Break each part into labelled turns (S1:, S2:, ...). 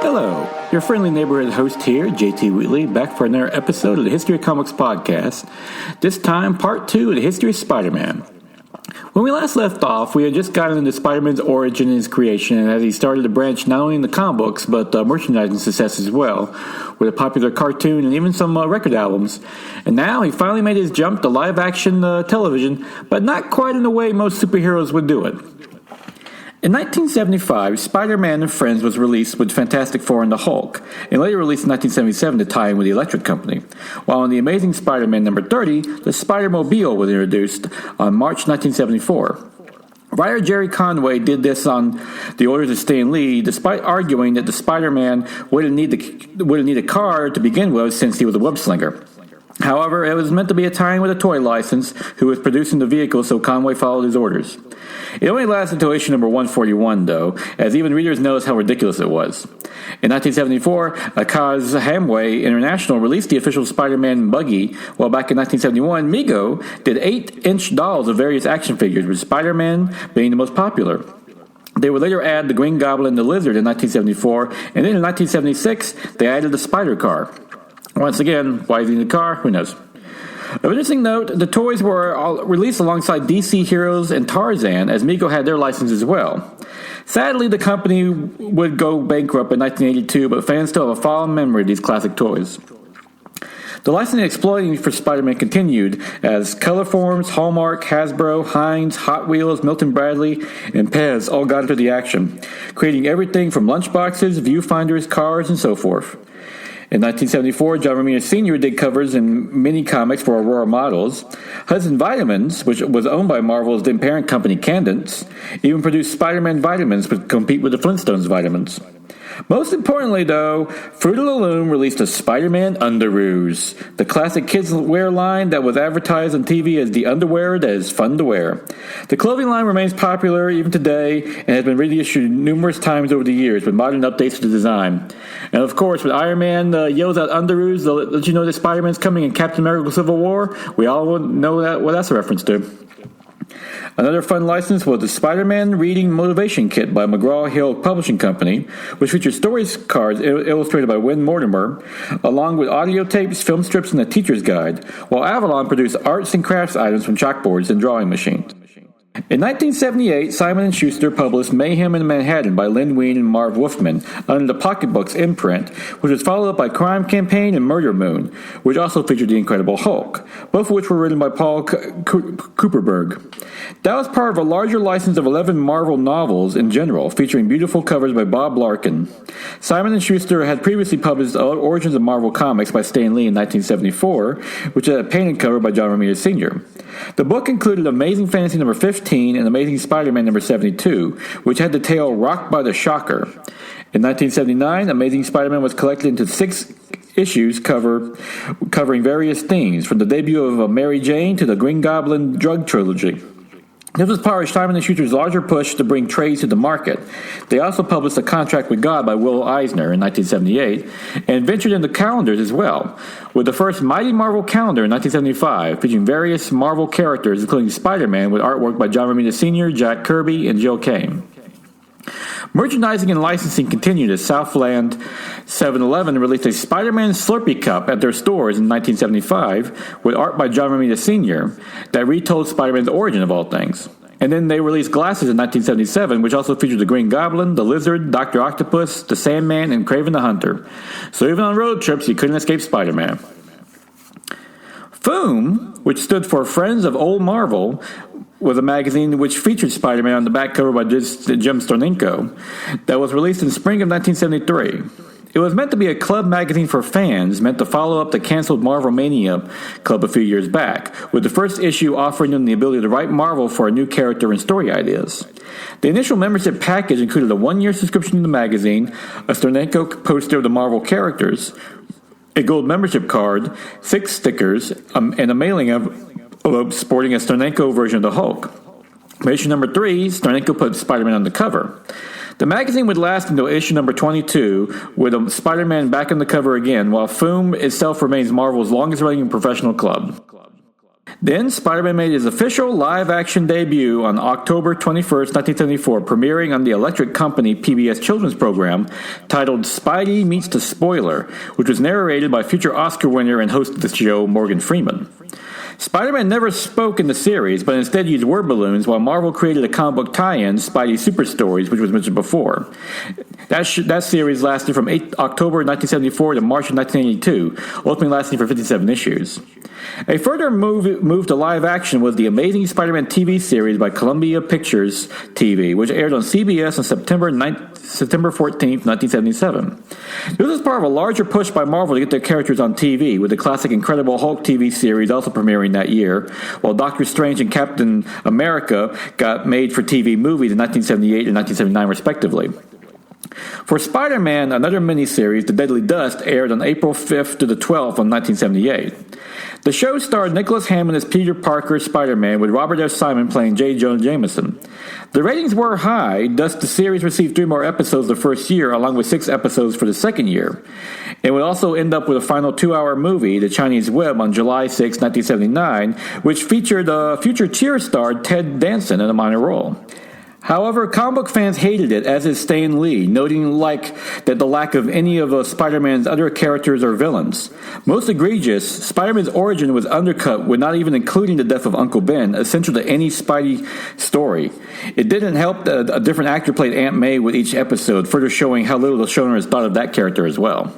S1: Hello, your friendly neighborhood host here, JT Wheatley, back for another episode of the History of Comics podcast. This time, part 2 of the History of Spider-Man. When we last left off, we had just gotten into Spider-Man's origin and his creation as he started to branch not only in the comic books, but merchandising success as well, with a popular cartoon and even some record albums. And now he finally made his jump to live-action television, but not quite in the way most superheroes would do it. In 1975, Spider-Man and Friends was released with Fantastic Four and the Hulk, and later released in 1977 to tie in with the Electric Company. While in The Amazing Spider-Man number 30, the Spider-Mobile was introduced on March 1974. Writer Jerry Conway did this on the orders of Stan Lee, despite arguing that the Spider-Man wouldn't need a car to begin with since he was a web-slinger. However, it was meant to be a tie-in with a toy license who was producing the vehicle, so Conway followed his orders. It only lasted until issue number 141, though, as even readers noticed how ridiculous it was. In 1974, Akaz Hamway International released the official Spider-Man buggy, while back in 1971, Mego did 8-inch dolls of various action figures, with Spider-Man being the most popular. They would later add the Green Goblin and the Lizard in 1974, and then in 1976, they added the Spider Car. Once again, why is he in the car? Who knows? Of interesting note, the toys were all released alongside DC Heroes and Tarzan, as Mego had their license as well. Sadly, the company would go bankrupt in 1982, but fans still have a fond memory of these classic toys. The licensing exploiting for Spider-Man continued as Colorforms, Hallmark, Hasbro, Heinz, Hot Wheels, Milton Bradley, and Pez all got into the action, creating everything from lunchboxes, viewfinders, cars, and so forth. In 1974, John Romita Sr. did covers in mini-comics for Aurora Models. Hudson Vitamins, which was owned by Marvel's then parent company Candence, even produced Spider-Man vitamins to compete with the Flintstones vitamins. Most importantly, though, Fruit of the Loom released a Spider-Man Underoos, the classic kids wear line that was advertised on TV as the underwear that is fun to wear. The clothing line remains popular even today and has been reissued numerous times over the years with modern updates to the design. And of course, when Iron Man yells out Underoos to let you know that Spider-Man's coming in Captain America Civil War, we all know what that's a reference to. Another fun license was the Spider-Man Reading Motivation Kit by McGraw-Hill Publishing Company, which featured story cards illustrated by Win Mortimer, along with audio tapes, film strips, and a teacher's guide, while Avalon produced arts and crafts items from chalkboards and drawing machines. In 1978, Simon & Schuster published Mayhem in Manhattan by Len Wein and Marv Wolfman under the Pocketbooks imprint, which was followed up by Crime Campaign and Murder Moon, which also featured The Incredible Hulk, both of which were written by Paul Cooperberg. That was part of a larger license of 11 Marvel novels in general, featuring beautiful covers by Bob Larkin. Simon & Schuster had previously published Origins of Marvel Comics by Stan Lee in 1974, which had a painted cover by John Romita Sr. The book included Amazing Fantasy number 15 and Amazing Spider-Man number 72, which had the tale Rocked by the Shocker. In 1979, Amazing Spider-Man was collected into 6 issues covering various themes, from the debut of Mary Jane to the Green Goblin drug trilogy. This was part of Simon & Schuster's larger push to bring trades to the market. They also published A Contract with God by Will Eisner in 1978, and ventured into calendars as well, with the first Mighty Marvel calendar in 1975, featuring various Marvel characters, including Spider-Man, with artwork by John Romita Sr., Jack Kirby, and Jill Kane. Merchandising and licensing continued as Southland 7-Eleven released a Spider-Man Slurpee Cup at their stores in 1975 with art by John Romita Sr. that retold Spider-Man's origin of all things. And then they released glasses in 1977, which also featured the Green Goblin, the Lizard, Dr. Octopus, the Sandman, and Kraven the Hunter. So even on road trips, you couldn't escape Spider-Man. FOOM, which stood for Friends of Old Marvel, was a magazine which featured Spider-Man on the back cover by Jim Stornenko that was released in spring of 1973. It was meant to be a club magazine for fans, meant to follow up the canceled Marvel Mania Club a few years back, with the first issue offering them the ability to write Marvel for a new character and story ideas. The initial membership package included a 1-year subscription to the magazine, a Stornenko poster of the Marvel characters, a gold membership card, 6 stickers, and a mailing envelope sporting a Stornenko version of the Hulk. For issue number 3, Stornenko put Spider-Man on the cover. The magazine would last until issue number 22, with Spider-Man back on the cover again, while FOOM itself remains Marvel's longest-running professional club. Then Spider-Man made his official live-action debut on October 21st, 1974, premiering on the Electric Company PBS children's program titled Spidey Meets the Spoiler, which was narrated by future Oscar winner and host of the show Morgan Freeman. Spider-Man never spoke in the series, but instead used word balloons while Marvel created a comic book tie-in, Spidey Super Stories, which was mentioned before. That series lasted from October 1974 to March of 1982, ultimately lasting for 57 issues. A further move to live action was the Amazing Spider-Man TV series by Columbia Pictures TV, which aired on CBS on September 14th, 1977. This was part of a larger push by Marvel to get their characters on TV, with the classic Incredible Hulk TV series also premiering that year, while Doctor Strange and Captain America got made-for-TV movies in 1978 and 1979 respectively. For Spider-Man, another miniseries, The Deadly Dust, aired on April 5th to the 12th of 1978. The show starred Nicholas Hammond as Peter Parker Spider-Man, with Robert F. Simon playing J. Jonah Jameson. The ratings were high, thus the series received 3 more episodes the first year, along with 6 episodes for the second year. It would also end up with a final 2-hour movie, The Chinese Web, on July 6, 1979, which featured future Cheer star Ted Danson in a minor role. However, comic book fans hated it, as did Stan Lee, noting that the lack of any of Spider-Man's other characters or villains. Most egregious, Spider-Man's origin was undercut with not even including the death of Uncle Ben, essential to any Spidey story. It didn't help that a different actor played Aunt May with each episode, further showing how little the showrunners thought of that character as well.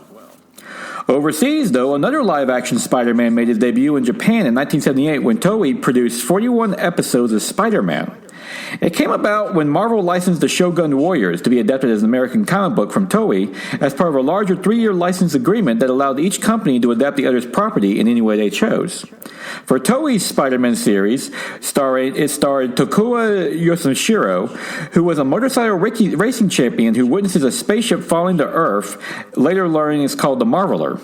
S1: Overseas, though, another live-action Spider-Man made his debut in Japan in 1978 when Toei produced 41 episodes of Spider-Man. It came about when Marvel licensed the Shogun Warriors to be adapted as an American comic book from Toei as part of a larger 3-year license agreement that allowed each company to adapt the other's property in any way they chose. For Toei's Spider-Man series, it starred Tokuya Yoshishiro, who was a motorcycle racing champion who witnesses a spaceship falling to Earth, later learning it's called the Marveler.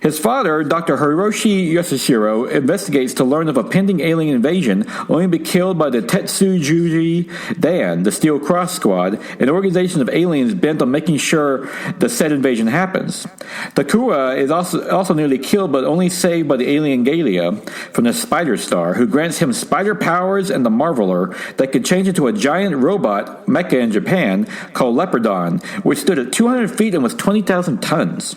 S1: His father, Dr. Hiroshi Yoshishiro, investigates to learn of a pending alien invasion, only to be killed by the Tetsujuji Dan, the Steel Cross Squad, an organization of aliens bent on making sure the said invasion happens. Takua is also nearly killed, but only saved by the alien Galia from the Spider Star, who grants him spider powers and the Marveler that could change into a giant robot mecha in Japan called Leopardon, which stood at 200 feet and was 20,000 tons.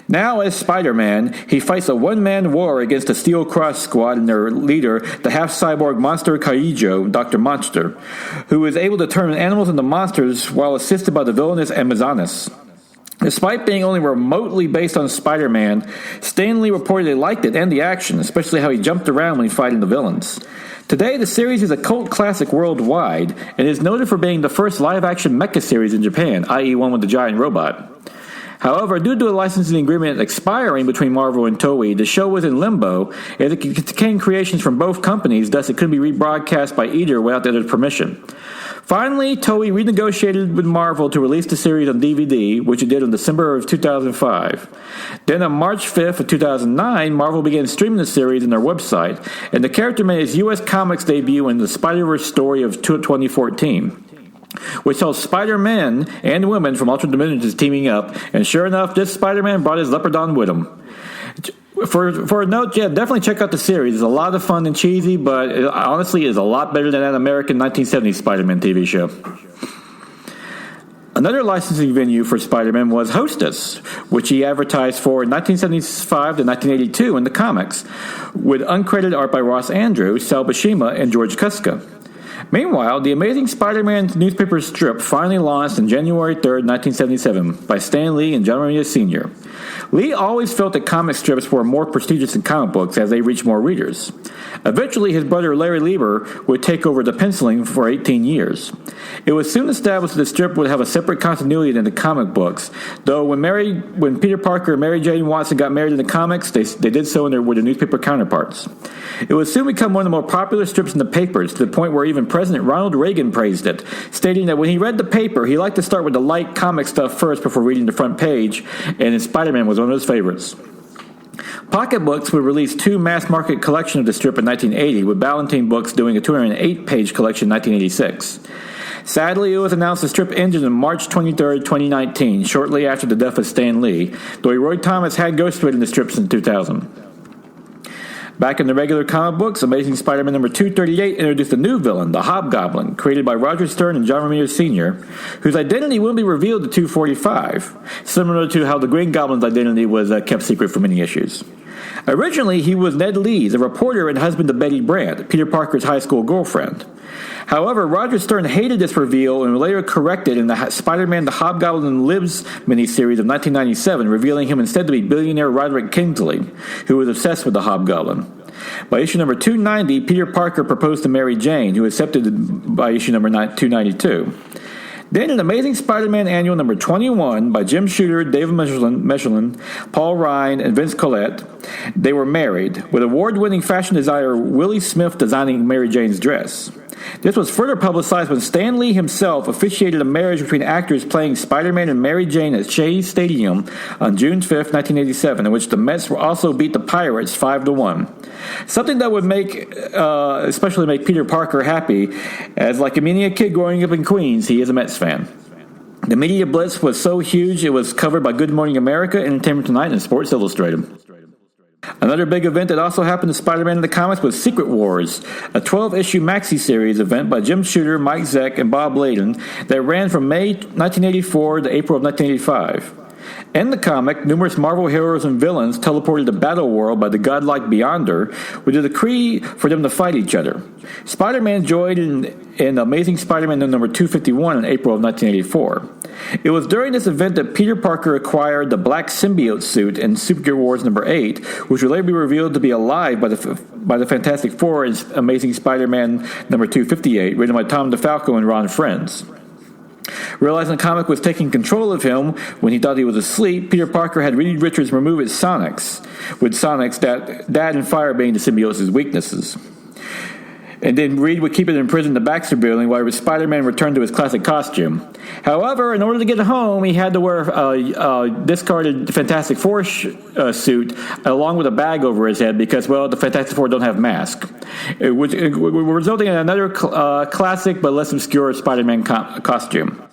S1: Now, as Spider-Man, he fights a one-man war against the Steel Cross Squad and their leader, the half-cyborg monster Kaijo, Dr. Monster, who is able to turn animals into monsters while assisted by the villainous Amazonas. Despite being only remotely based on Spider-Man, Stan Lee reportedly liked it and the action, especially how he jumped around when he fighting the villains. Today, the series is a cult classic worldwide and is noted for being the first live-action mecha series in Japan, i.e. one with the giant robot. However, due to a licensing agreement expiring between Marvel and Toei, the show was in limbo, as it contained creations from both companies, thus it couldn't be rebroadcast by either without the other's permission. Finally, Toei renegotiated with Marvel to release the series on DVD, which it did in December of 2005. Then on March 5th of 2009, Marvel began streaming the series on their website, and the character made its U.S. Comics debut in the Spider-Verse story of 2014. Which tells Spider-Men and women from alternate dimensions teaming up, and sure enough, this Spider-Man brought his Leopardon with him. For a note, yeah, definitely check out the series. It's a lot of fun and cheesy, but it honestly is a lot better than that American 1970s Spider-Man TV show. Another licensing venue for Spider-Man was Hostess, which he advertised for in 1975 to 1982 in the comics, with uncredited art by Ross Andrews, Sal Buscema, and George Kuska. Meanwhile, the Amazing Spider-Man newspaper strip finally launched on January 3rd, 1977, by Stan Lee and John Romita Sr. Lee always felt that comic strips were more prestigious than comic books as they reached more readers. Eventually, his brother Larry Lieber would take over the penciling for 18 years. It was soon established that the strip would have a separate continuity than the comic books, though when Peter Parker and Mary Jane Watson got married in the comics, they did so with their newspaper counterparts. It would soon become one of the more popular strips in the papers, to the point where even President Ronald Reagan praised it, stating that when he read the paper, he liked to start with the light comic stuff first before reading the front page, and Spider-Man was one of his favorites. Pocket Books would release 2 mass-market collections of the strip in 1980, with Ballantine Books doing a 208-page collection in 1986. Sadly, it was announced the strip ended on March 23, 2019, shortly after the death of Stan Lee, though Roy Thomas had ghostwritten the strips in 2000. Back in the regular comic books, Amazing Spider-Man number 238 introduced a new villain, the Hobgoblin, created by Roger Stern and John Romita Sr., whose identity will be revealed to 245, similar to how the Green Goblin's identity was kept secret for many issues. Originally, he was Ned Lees, a reporter and husband of Betty Brant, Peter Parker's high school girlfriend. However, Roger Stern hated this reveal and later corrected in the Spider-Man The Hobgoblin Lives miniseries of 1997, revealing him instead to be billionaire Roderick Kingsley, who was obsessed with the Hobgoblin. By issue number 290, Peter Parker proposed to Mary Jane, who accepted by issue number 292. Then in Amazing Spider-Man Annual number 21 by Jim Shooter, David Michelin, Paul Ryan, and Vince Collette, they were married, with award-winning fashion designer Willie Smith designing Mary Jane's dress. This was further publicized when Stan Lee himself officiated a marriage between actors playing Spider-Man and Mary Jane at Shea Stadium on June 5th, 1987, in which the Mets also beat the Pirates 5-1. Something that would especially make Peter Parker happy, as like many kid growing up in Queens, he is a Mets fan. The media blitz was so huge it was covered by Good Morning America, Entertainment Tonight, and Sports Illustrated. Another big event that also happened to Spider-Man in the comics was Secret Wars, a 12-issue maxi-series event by Jim Shooter, Mike Zeck, and Bob Layden that ran from May 1984 to April of 1985. In the comic, numerous Marvel heroes and villains teleported to Battle World by the godlike Beyonder with a decree for them to fight each other. Spider-Man joined in Amazing Spider-Man number 251 in April of 1984. It was during this event that Peter Parker acquired the black symbiote suit in Secret Wars number 8, which would later be revealed to be alive by the Fantastic Four in Amazing Spider-Man number 258, written by Tom DeFalco and Ron Frenz. Realizing the comic was taking control of him when he thought he was asleep, Peter Parker had Reed Richards remove his sonics, with sonics that and fire being the symbiote's weaknesses. And then Reed would keep it imprisoned in the Baxter Building while Spider-Man returned to his classic costume. However, in order to get home, he had to wear a discarded Fantastic Four suit along with a bag over his head because, well, the Fantastic Four don't have masks, resulting in another classic but less obscure Spider-Man costume.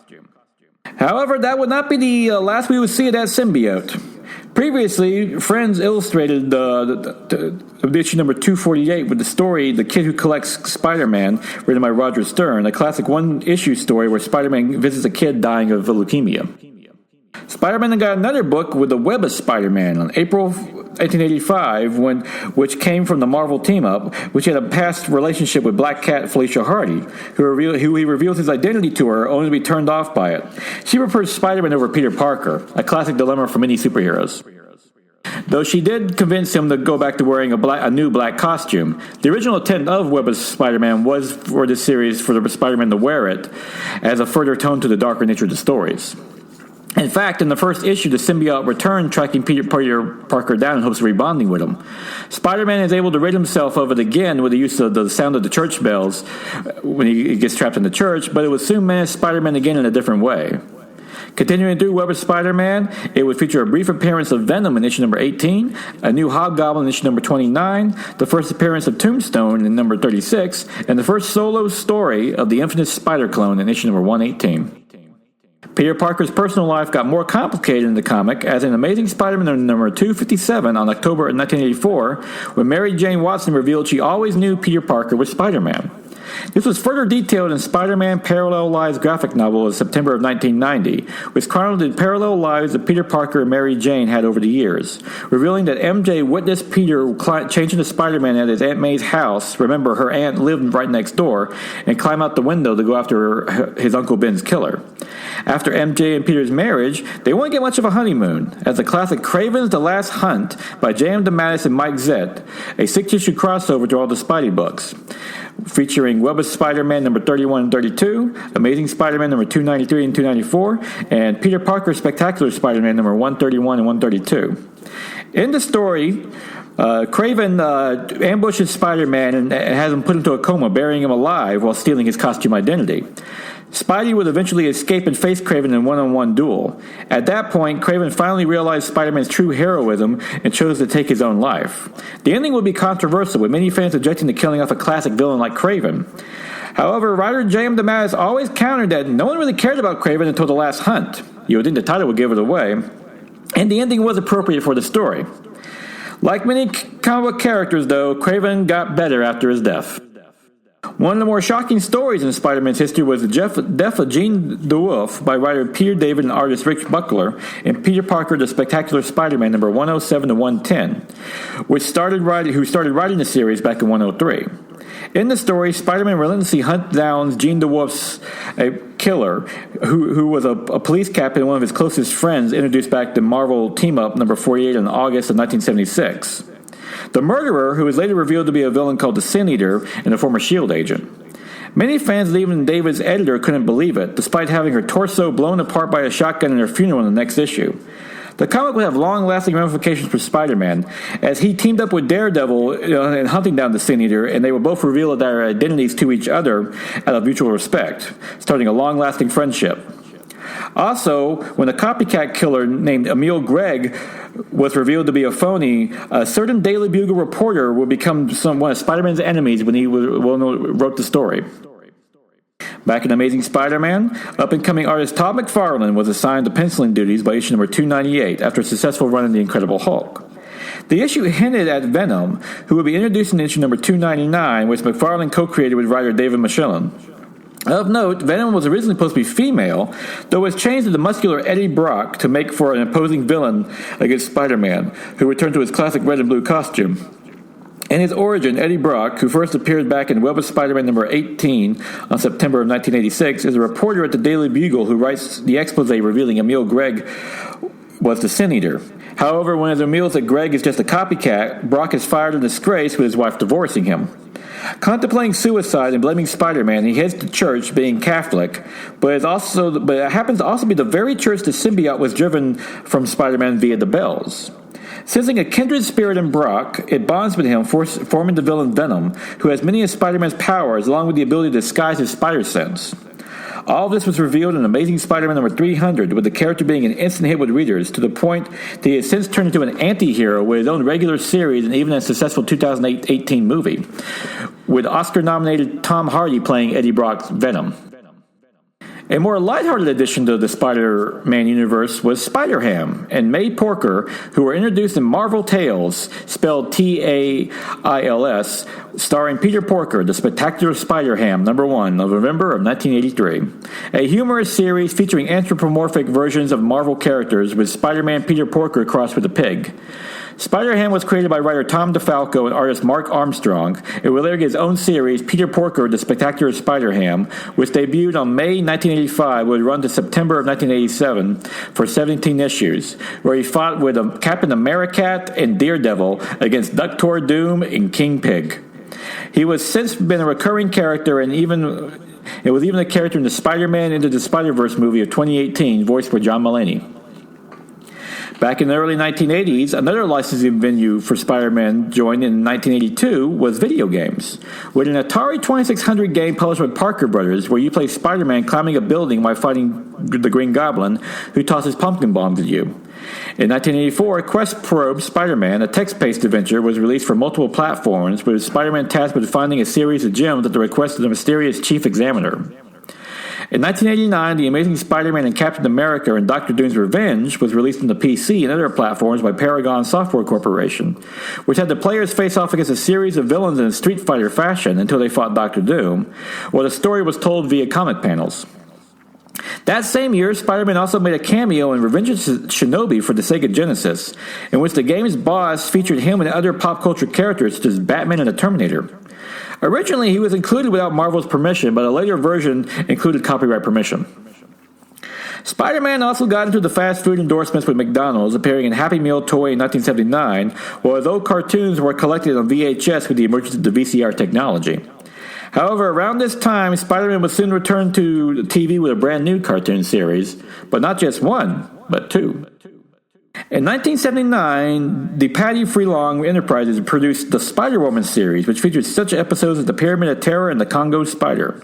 S1: However, that would not be the last we would see of that symbiote. Previously, Friends illustrated the issue number 248 with the story The Kid Who Collects Spider-Man, written by Roger Stern, a classic one-issue story where Spider-Man visits a kid dying of leukemia. Spider-Man then got another book with The Web of Spider-Man on April 1885, which came from the Marvel team-up, which had a past relationship with Black Cat Felicia Hardy, who he reveals his identity to her, only to be turned off by it. She prefers Spider-Man over Peter Parker, a classic dilemma for many superheroes. Though she did convince him to go back to wearing a new black costume, the original intent of Web of Spider-Man was for this series for the Spider-Man to wear it as a further tone to the darker nature of the stories. In fact, in the first issue, the symbiote returned, tracking Peter Parker down in hopes of rebonding with him. Spider-Man is able to rid himself of it again with the use of the sound of the church bells when he gets trapped in the church, but it would soon menace Spider-Man again in a different way. Continuing through Web of Spider-Man, it would feature a brief appearance of Venom in issue number 18, a new Hobgoblin in issue number 29, the first appearance of Tombstone in number 36, and the first solo story of the infamous Spider-Clone in issue number 118. Peter Parker's personal life got more complicated in the comic, as in Amazing Spider-Man number 257 on October 1984, when Mary Jane Watson revealed she always knew Peter Parker was Spider-Man. This was further detailed in Spider-Man Parallel Lives graphic novel of September of 1990, which chronicled the parallel lives that Peter Parker and Mary Jane had over the years, revealing that MJ witnessed Peter change into Spider-Man at his Aunt May's house. Remember, her aunt lived right next door, and climb out the window to go after his Uncle Ben's killer. After MJ and Peter's marriage, they won't get much of a honeymoon, as the classic Kraven's The Last Hunt by J.M. DeMatteis and Mike Zett, a 6-issue crossover to all the Spidey books, featuring Web of Spider-Man number 31 and 32, Amazing Spider-Man number 293 and 294, and Peter Parker's Spectacular Spider-Man number 131 and 132. In the story, Kraven ambushes Spider-Man and has him put into a coma, burying him alive while stealing his costume identity. Spidey would eventually escape and face Kraven in a one-on-one duel. At that point, Kraven finally realized Spider-Man's true heroism and chose to take his own life. The ending would be controversial, with many fans objecting to killing off a classic villain like Kraven. However, writer J.M. DeMatteis always countered that no one really cared about Kraven until The Last Hunt. You would think the title would give it away, and the ending was appropriate for the story. Like many comic book characters, though, Craven got better after his death. One of the more shocking stories in Spider-Man's history was the death of Jean DeWolf by writer Peter David and artist Rick Buckler in Peter Parker, The Spectacular Spider-Man number 107 to 110, who started writing the series back in 103. In the story, Spider-Man relentlessly hunts down Jean DeWolf's killer, who was a police captain and one of his closest friends, introduced back to Marvel Team-Up number 48 in August of 1976. The murderer, who was later revealed to be a villain called the Sin Eater and a former S.H.I.E.L.D. agent. Many fans, and even David's editor, couldn't believe it, despite having her torso blown apart by a shotgun in her funeral in the next issue. The comic would have long-lasting ramifications for Spider-Man, as he teamed up with Daredevil in hunting down the Sin Eater, and they would both reveal their identities to each other out of mutual respect, starting a long-lasting friendship. Also, when a copycat killer named Emil Gregg was revealed to be a phony, a certain Daily Bugle reporter would become one of Spider-Man's enemies when he wrote the story. Back in Amazing Spider-Man, up-and-coming artist Todd McFarlane was assigned the penciling duties by issue number 298 after a successful run in The Incredible Hulk. The issue hinted at Venom, who would be introduced in issue number 299, which McFarlane co-created with writer David Michelin. Of note, Venom was originally supposed to be female, though was changed to the muscular Eddie Brock to make for an imposing villain against Spider-Man, who returned to his classic red and blue costume. In his origin, Eddie Brock, who first appeared back in Web of Spider-Man number 18 on September of 1986, is a reporter at the Daily Bugle who writes the expose revealing Emil Gregg was the Sin Eater. However, when it reveals that Gregg is just a copycat, Brock is fired in disgrace with his wife divorcing him. Contemplating suicide and blaming Spider-Man, he heads to church, being Catholic, but it happens to also be the very church the symbiote was driven from Spider-Man via the bells. Sensing a kindred spirit in Brock, it bonds with him, forming the villain Venom, who has many of Spider-Man's powers, along with the ability to disguise his spider sense. All of this was revealed in Amazing Spider-Man number 300, with the character being an instant hit with readers, to the point that he has since turned into an anti-hero with his own regular series and even a successful 2018 movie, with Oscar-nominated Tom Hardy playing Eddie Brock's Venom. A more lighthearted addition to the Spider-Man universe was Spider-Ham and May Porker, who were introduced in Marvel Tales, spelled T-A-I-L-S, starring Peter Porker, The Spectacular Spider-Ham, number 1, of November of 1983. A humorous series featuring anthropomorphic versions of Marvel characters with Spider-Man Peter Porker crossed with a pig. Spider-Ham was created by writer Tom DeFalco and artist Mark Armstrong. It would later get his own series, Peter Porker, The Spectacular Spider-Ham, which debuted on May 1985, would run to September of 1987 for 17 issues, where he fought with Captain Americat and Daredevil against Doctor Doom and King Pig. He was since been a recurring character, and it was even a character in the Spider-Man Into the Spider-Verse movie of 2018, voiced by John Mulaney. Back in the early 1980s, another licensing venue for Spider-Man joined in 1982 was video games, with an Atari 2600 game published by Parker Brothers, where you play Spider-Man climbing a building while fighting the Green Goblin, who tosses pumpkin bombs at you. In 1984, Quest Probe Spider-Man, a text-based adventure, was released for multiple platforms, with Spider-Man tasked with finding a series of gems at the request of the mysterious Chief Examiner. In 1989, The Amazing Spider-Man and Captain America and Dr. Doom's Revenge was released on the PC and other platforms by Paragon Software Corporation, which had the players face off against a series of villains in a Street Fighter fashion until they fought Dr. Doom, while the story was told via comic panels. That same year, Spider-Man also made a cameo in Revenge of Shinobi for the Sega Genesis, in which the game's boss featured him and other pop culture characters such as Batman and the Terminator. Originally, he was included without Marvel's permission, but a later version included copyright permission. Spider-Man also got into the fast food endorsements with McDonald's, appearing in Happy Meal Toy in 1979, while those cartoons were collected on VHS with the emergence of the VCR technology. However, around this time, Spider-Man would soon return to TV with a brand new cartoon series, but not just one, but two. In 1979, the Patty Freelong Enterprises produced the Spider-Woman series, which featured such episodes as the Pyramid of Terror and the Congo Spider.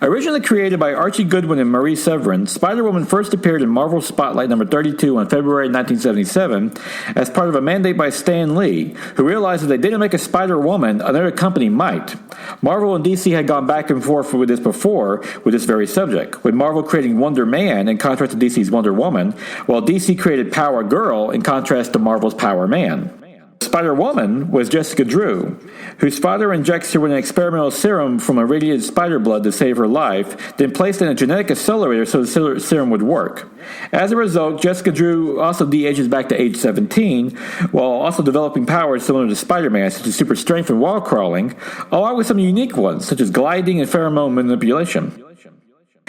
S1: Originally created by Archie Goodwin and Marie Severin, Spider-Woman first appeared in Marvel Spotlight number 32 on February 1977 as part of a mandate by Stan Lee, who realized that they didn't make a Spider-Woman, another company might. Marvel and DC had gone back and forth with this before with this very subject, with Marvel creating Wonder Man in contrast to DC's Wonder Woman, while DC created Power Girl in contrast to Marvel's Power Man. Spider-Woman was Jessica Drew, whose father injects her with an experimental serum from irradiated spider blood to save her life, then placed in a genetic accelerator so the serum would work. As a result, Jessica Drew also de-ages back to age 17, while also developing powers similar to Spider-Man, such as super strength and wall crawling, along with some unique ones, such as gliding and pheromone manipulation.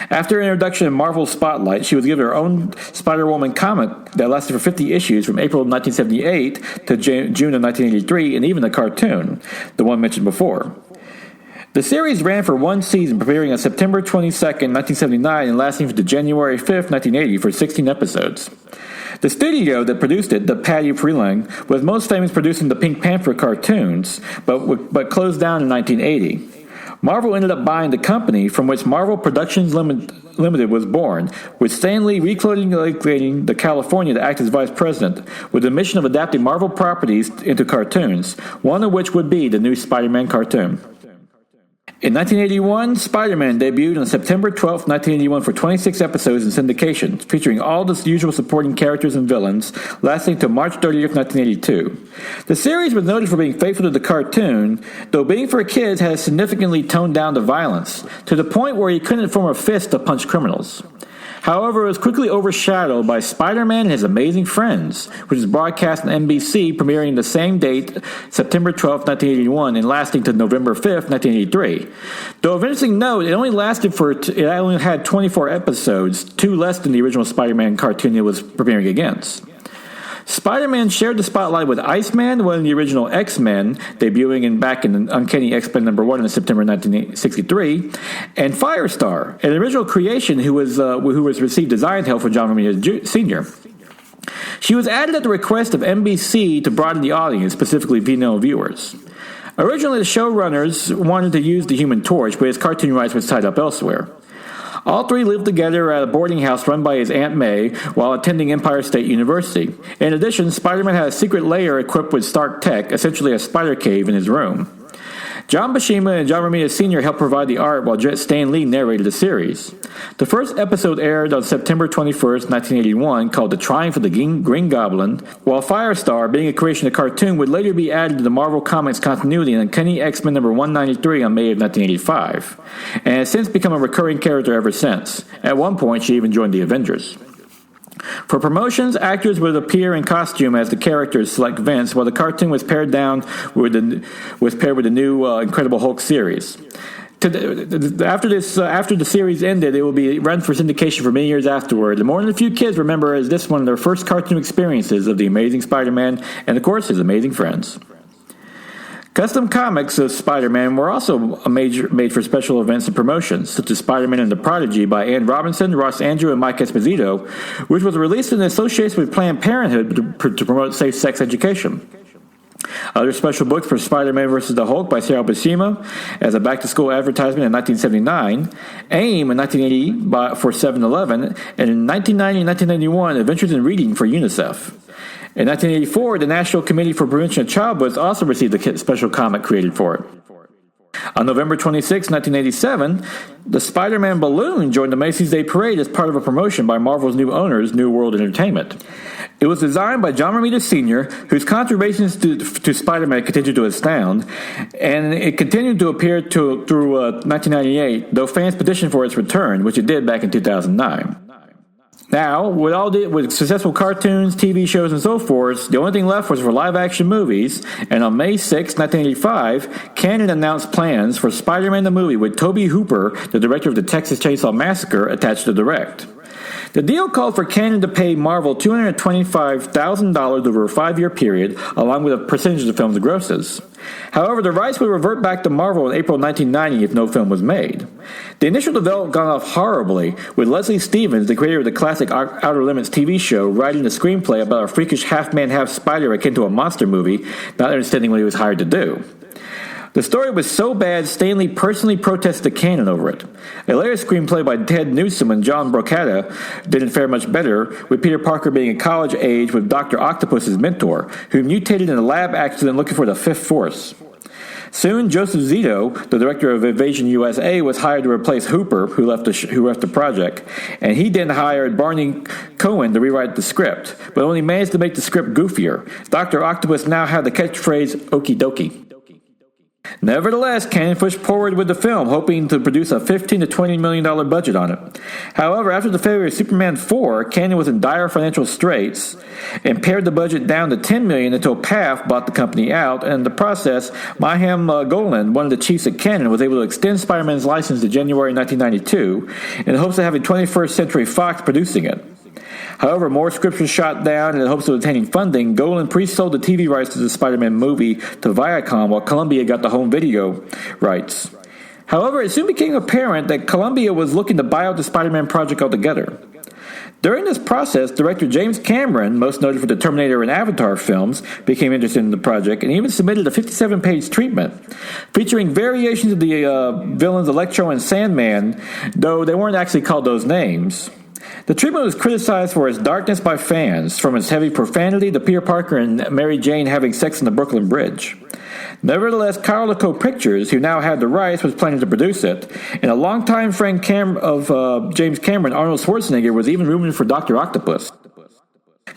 S1: After her introduction in Marvel's spotlight, she was given her own Spider-Woman comic that lasted for 50 issues from April of 1978 to June of 1983, and even a cartoon, the one mentioned before. The series ran for one season, premiering on September 22nd, 1979, and lasting to January 5th, 1980, for 16 episodes. The studio that produced it, the Patty Freeling, was most famous producing the Pink Panther cartoons, but closed down in 1980. Marvel ended up buying the company from which Marvel Productions Limited was born, with Stan Lee relocating to California to act as vice president, with the mission of adapting Marvel properties into cartoons, one of which would be the new Spider-Man cartoon. In 1981, Spider-Man debuted on September 12, 1981 for 26 episodes in syndication, featuring all the usual supporting characters and villains, lasting till March 30th, 1982. The series was noted for being faithful to the cartoon, though being for kids has significantly toned down the violence, to the point where you couldn't form a fist to punch criminals. However, it was quickly overshadowed by Spider-Man and His Amazing Friends, which was broadcast on NBC, premiering the same date, September 12, 1981, and lasting to November 5, 1983. Though of interesting note, it only had 24 episodes, 2 less than the original Spider-Man cartoon it was premiering against. Spider-Man shared the spotlight with Iceman, one of the original X-Men, debuting back in Uncanny X-Men #1 in September 1963, and Firestar, an original creation who received design help from John Romita Sr. She was added at the request of NBC to broaden the audience, specifically female viewers. Originally, the showrunners wanted to use the Human Torch, but his cartoon rights was tied up elsewhere. All three lived together at a boarding house run by his Aunt May while attending Empire State University. In addition, Spider-Man had a secret lair equipped with Stark tech, essentially a spider cave in his room. John Buscema and John Romita Sr. helped provide the art while Stan Lee narrated the series. The first episode aired on September 21st, 1981, called The Triumph of the Green Goblin, while Firestar, being a creation of the cartoon, would later be added to the Marvel Comics continuity in Uncanny X-Men #193 on May of 1985, and has since become a recurring character ever since. At one point, she even joined the Avengers. For promotions, actors would appear in costume as the characters select Vince, while the cartoon was paired with the new Incredible Hulk series. After the series ended, it will be run for syndication for many years afterward. And more than a few kids remember as this one of their first cartoon experiences of the Amazing Spider-Man and, of course, his amazing friends. Custom comics of Spider-Man were also made for special events and promotions, such as Spider-Man and the Prodigy by Ann Robinson, Ross Andrew, and Mike Esposito, which was released in association with Planned Parenthood to promote safe sex education. Other special books for Spider-Man vs. the Hulk by Sarah Buscema as a back-to-school advertisement in 1979, AIM in 1980 for 7-Eleven, and in 1990 and 1991, Adventures in Reading for UNICEF. In 1984, the National Committee for Prevention of Childbirth also received a special comic created for it. On November 26, 1987, the Spider-Man balloon joined the Macy's Day Parade as part of a promotion by Marvel's new owners, New World Entertainment. It was designed by John Romita Sr., whose contributions to Spider-Man continued to astound, and it continued to appear through 1998, though fans petitioned for its return, which it did back in 2009. Now, with successful cartoons, TV shows, and so forth, the only thing left was for live-action movies, and on May 6, 1985, Canon announced plans for Spider-Man the movie with Tobe Hooper, the director of the Texas Chainsaw Massacre, attached to direct. The deal called for Canon to pay Marvel $225,000 over a 5-year period, along with a percentage of the film's grosses. However, the rights would revert back to Marvel in April 1990 if no film was made. The initial development got off horribly, with Leslie Stevens, the creator of the classic Outer Limits TV show, writing the screenplay about a freakish half-man, half-spider akin to a monster movie, not understanding what he was hired to do. The story was so bad, Stan Lee personally protested Canon over it. A later screenplay by Ted Newsom and John Brocatta didn't fare much better, with Peter Parker being at college age with Dr. Octopus as mentor, who mutated in a lab accident looking for the Fifth Force. Soon, Joseph Zito, the director of Invasion USA, was hired to replace Hooper, who left the project, and he then hired Barney Cohen to rewrite the script, but only managed to make the script goofier. Dr. Octopus now had the catchphrase "Okie dokie." Nevertheless, Cannon pushed forward with the film, hoping to produce a $15 to $20 million budget on it. However, after the failure of Superman 4, Cannon was in dire financial straits and pared the budget down to $10 million until PAF bought the company out, and in the process, Mayhem Golan, one of the chiefs at Cannon, was able to extend Spider-Man's license to January 1992 in hopes of having 21st Century Fox producing it. However, more scripts were shot down, and in hopes of obtaining funding, Golan pre-sold the TV rights to the Spider-Man movie to Viacom, while Columbia got the home video rights. However, it soon became apparent that Columbia was looking to buy out the Spider-Man project altogether. During this process, director James Cameron, most noted for the Terminator and Avatar films, became interested in the project and even submitted a 57-page treatment featuring variations of the villains Electro and Sandman, though they weren't actually called those names. The treatment was criticized for its darkness by fans, from its heavy profanity to Peter Parker and Mary Jane having sex on the Brooklyn Bridge. Nevertheless, Carolico Pictures, who now had the rights, was planning to produce it, and a longtime friend of James Cameron, Arnold Schwarzenegger, was even rumored for Dr. Octopus.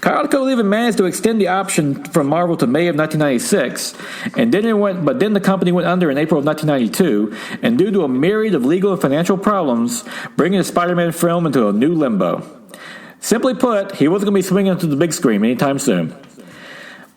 S1: Carolico even managed to extend the option from Marvel to May of 1996, but then the company went under in April of 1992, and due to a myriad of legal and financial problems, bringing the Spider-Man film into a new limbo. Simply put, he wasn't going to be swinging onto the big screen anytime soon.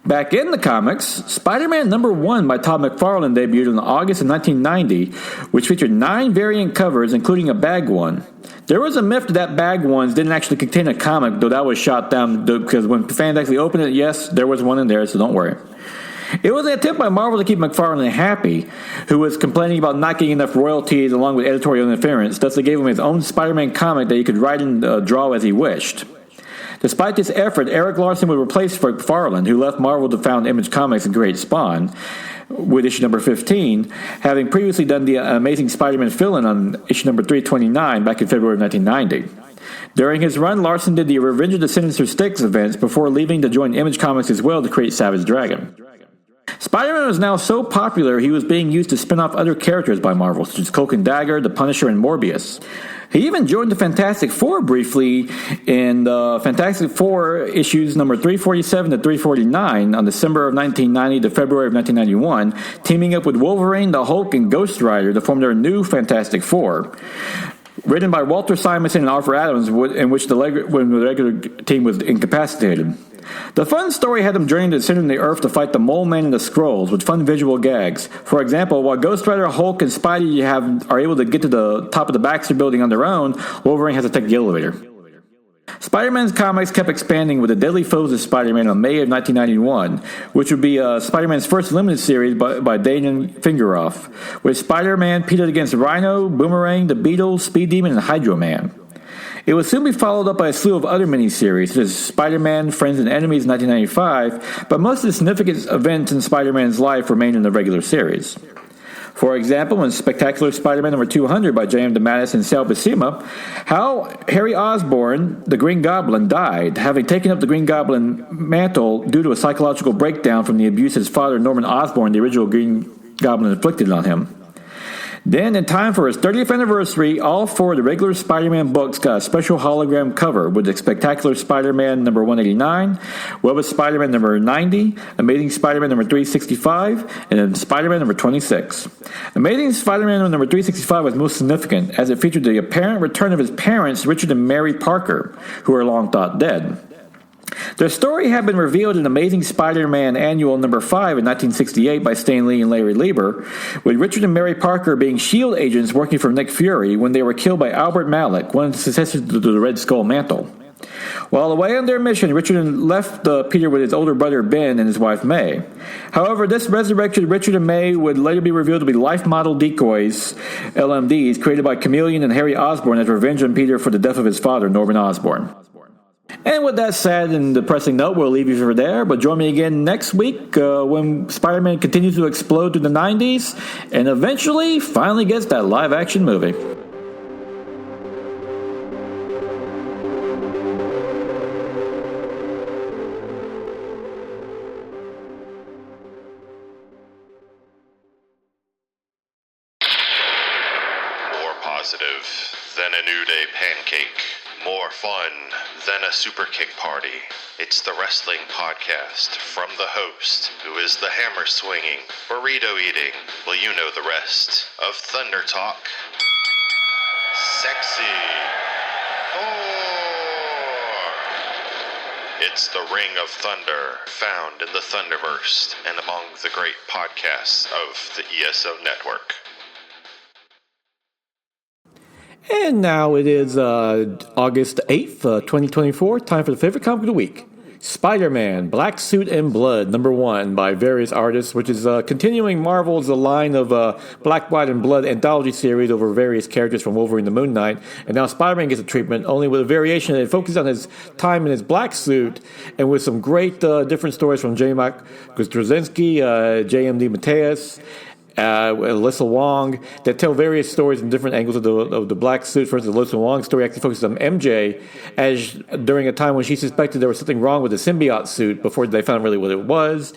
S1: Back in the comics, Spider-Man number 1 by Todd McFarlane debuted in August of 1990, which featured 9 variant covers, including a bag one. There was a myth that bag ones didn't actually contain a comic, though that was shot down because when fans actually opened it, yes, there was one in there, so don't worry. It was an attempt by Marvel to keep McFarlane happy, who was complaining about not getting enough royalties along with editorial interference, thus they gave him his own Spider-Man comic that he could write and draw as he wished. Despite this effort, Eric Larson would replace McFarlane, who left Marvel to found Image Comics and create Spawn, with issue number 15, having previously done the Amazing Spider-Man fill-in on issue number 329 back in February of 1990. During his run, Larson did the Revenge of the Sinister Six events before leaving to join Image Comics as well to create Savage Dragon. Spider-Man was now so popular he was being used to spin off other characters by Marvel, such as Cloak and Dagger, The Punisher, and Morbius. He even joined the Fantastic Four briefly in the Fantastic Four issues number 347 to 349 on December of 1990 to February of 1991, teaming up with Wolverine, the Hulk, and Ghost Rider to form their new Fantastic Four. Written by Walter Simonson and Arthur Adams, in which when the regular team was incapacitated. The fun story had them journeying to the center of the Earth to fight the Mole Man and the Skrulls, with fun visual gags. For example, while Ghost Rider, Hulk, and Spidey are able to get to the top of the Baxter building on their own, Wolverine has to take the elevator. Spider-Man's comics kept expanding with the Deadly Foes of Spider-Man in May of 1991, which would be Spider-Man's first limited series by Daniel Fingeroff, with Spider-Man pitted against Rhino, Boomerang, the Beetle, Speed Demon, and Hydro Man. It would soon be followed up by a slew of other miniseries, such as Spider-Man, Friends and Enemies in 1995, but most of the significant events in Spider-Man's life remained in the regular series. For example, in Spectacular Spider-Man number 200 by J.M. DeMatteis and Sal Buscema, how Harry Osborn, the Green Goblin, died, having taken up the Green Goblin mantle due to a psychological breakdown from the abuse his father, Norman Osborn, the original Green Goblin, inflicted on him. Then, in time for his 30th anniversary, all 4 of the regular Spider-Man books got a special hologram cover with the Spectacular Spider-Man number 189, Web of Spider-Man number 90, Amazing Spider-Man number 365, and then Spider-Man number 26. Amazing Spider-Man number 365 was most significant, as it featured the apparent return of his parents, Richard and Mary Parker, who were long thought dead. Their story had been revealed in Amazing Spider-Man Annual number 5 in 1968 by Stan Lee and Larry Lieber, with Richard and Mary Parker being S.H.I.E.L.D. agents working for Nick Fury when they were killed by Albert Malik, one of the successors to the Red Skull mantle. While away on their mission, Richard left Peter with his older brother Ben and his wife May. However, this resurrected Richard and May would later be revealed to be life model decoys, LMDs, created by Chameleon and Harry Osborn as revenge on Peter for the death of his father, Norman Osborn. And with that sad and depressing note, we'll leave you for there. But join me again next week when Spider-Man continues to explode through the 90s and eventually finally gets that live-action movie.
S2: positive than a New Day pancake. More fun than a super kick party. It's the wrestling podcast from the host, who is the hammer swinging, burrito eating, well, you know the rest, of Thunder Talk. Sexy Thor. It's the Ring of Thunder, found in the Thunderverse and among the great podcasts of the ESO network.
S1: And now it is August 8th, 2024. Time for the favorite comic of the week. Spider-Man, Black Suit and Blood, #1 by various artists, which is continuing Marvel's line of Black, White, and Blood anthology series over various characters from Wolverine to Moon Knight. And now Spider-Man gets a treatment, only with a variation that focuses on his time in his black suit and with some great different stories from J. Mike Straczynski, J.M.D. Mateus, Alyssa Wong, that tell various stories in different angles of the black suit. For instance, the Alyssa Wong story actually focuses on MJ as during a time when she suspected there was something wrong with the symbiote suit before they found really what it was.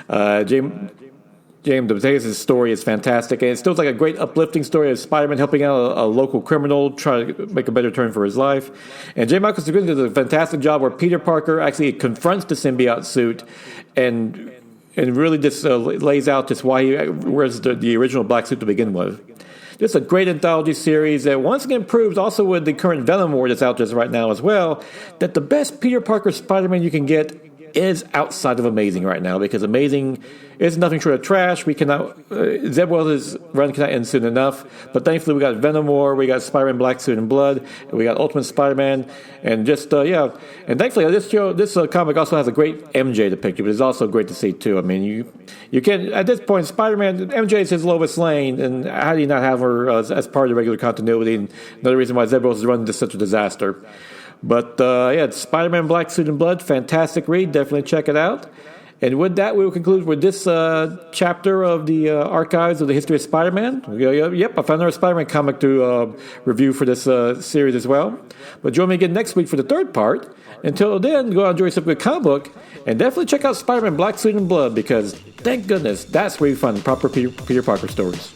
S1: James Mateus' story is fantastic, and it's still like a great uplifting story of Spider-Man helping out a local criminal try to make a better turn for his life. And J. Michael Straczynski does a fantastic job where Peter Parker actually confronts the symbiote suit and really just lays out just why he wears the original black suit to begin with. Just a great anthology series that once again proves, also with the current Venom War that's out just right now as well, that the best Peter Parker Spider-Man you can get is outside of Amazing right now, because Amazing is nothing short of trash. We cannot, Zeb Wells' run cannot end soon enough, but thankfully we got Venom War, we got Spider-Man Black Suit and Blood, and we got Ultimate Spider-Man, and just, and thankfully this comic also has a great MJ depiction, but it's also great to see too. I mean, you can, at this point, Spider-Man, MJ is his Lois Lane, and how do you not have her as part of the regular continuity, and another reason why Zeb Wells' run is such a disaster. But, it's Spider-Man Black Suit and Blood, fantastic read, definitely check it out. And with that, we will conclude with this chapter of the archives of the history of Spider-Man. Yep, I found another Spider-Man comic to review for this series as well. But join me again next week for the third part. Until then, go out and enjoy yourself a good comic book. And definitely check out Spider-Man Black Suit and Blood, because, thank goodness, that's where you find the proper Peter Parker stories.